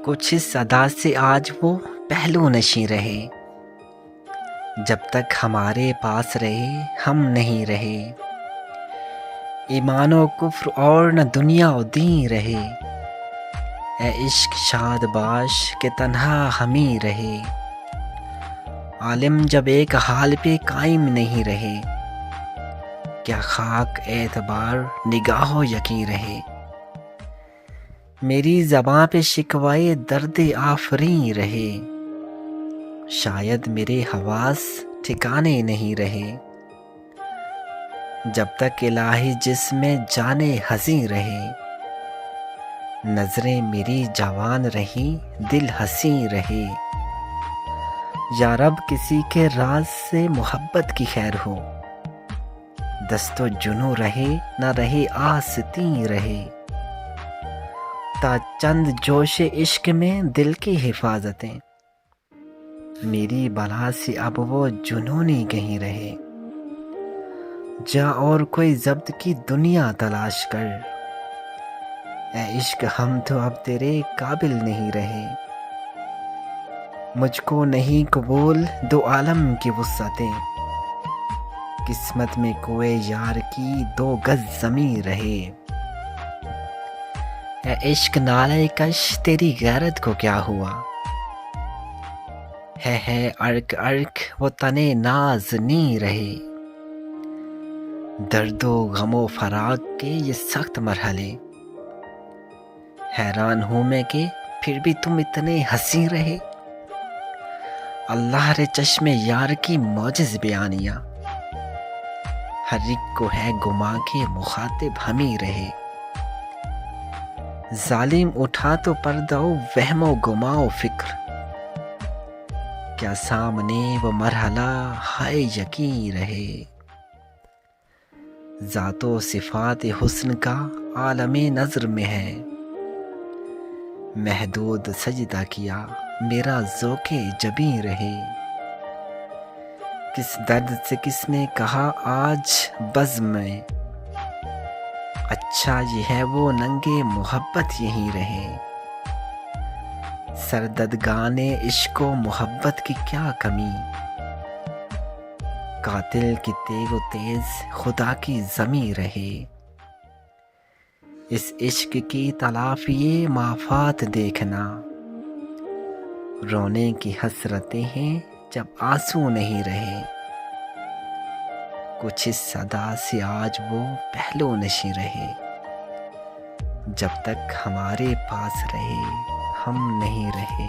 कुछ इस अदा से आज वो पहलू नशीं रहे। जब तक हमारे पास रहे हम नहीं रहे। ईमानो कुफ्र और न दुनिया और दीन रहे। ए इश्क शादबाश के तन्हा हम ही रहे। आलिम जब एक हाल पे कायम नहीं रहे, क्या खाक एतबार निगाहो यकीन रहे। मेरी ज़बां पे शिकवाए दर्द आफरी रहे, शायद मेरे हवास ठिकाने नहीं रहे। जब तक इलाही जिस्में जाने हंसी रहे, नजरें मेरी जवान रही दिल हंसी रहे। या रब किसी के राज से मोहब्बत की खैर हो, दस्तो जुनू रहे न रहे आस्ती रहे। ता चंद जोशे इश्क में दिल की हिफाजतें, मेरी बला से अब वो जुनूनी कहीं रहे। जा और कोई जब्त की दुनिया तलाश कर, ए इश्क हम तो अब तेरे काबिल नहीं रहे। मुझको नहीं कबूल दो आलम की वुस्अतें, किस्मत में कोई यार की 2 गज ज़मीं रहे। ए इश्क नाले कश तेरी गैरत को क्या हुआ, है अर्क अर्क वो तने नाज़नी रहे। दर्दो गमो फराक के ये सख्त मरहले, हैरान हूँ मैं कि फिर भी तुम इतने हंसी रहे। अल्लाह रे चश्मे यार की मौजिज़ बयानियाँ, हर एक को है गुमा के मुखातिब हम ही रहे। जालिम उठा तो पर्दाओ वहमो गुमाओ फिक्र, क्या सामने वो मरहला हाय यकीन रहे। ज़ातो सिफ़ात हुस्न का आलमे नज़र में है, महदूद सजदा किया मेरा ज़ोके जबी रहे। किस दर्द से किसने कहा आज बज़्म में, अच्छा ये है वो नंगे मोहब्बत यहीं रहे। सरददगाने इश्को मोहब्बत की क्या कमी, कातिल की तेगो तेज खुदा की ज़मी रहे। इस इश्क की तलाफ़ी माफ़ात देखना, रोने की हसरतें हैं जब आंसू नहीं रहे। कुछ इस सदा से आज वो पहलू नशीं रहे, जब तक हमारे पास रहे हम नहीं रहे।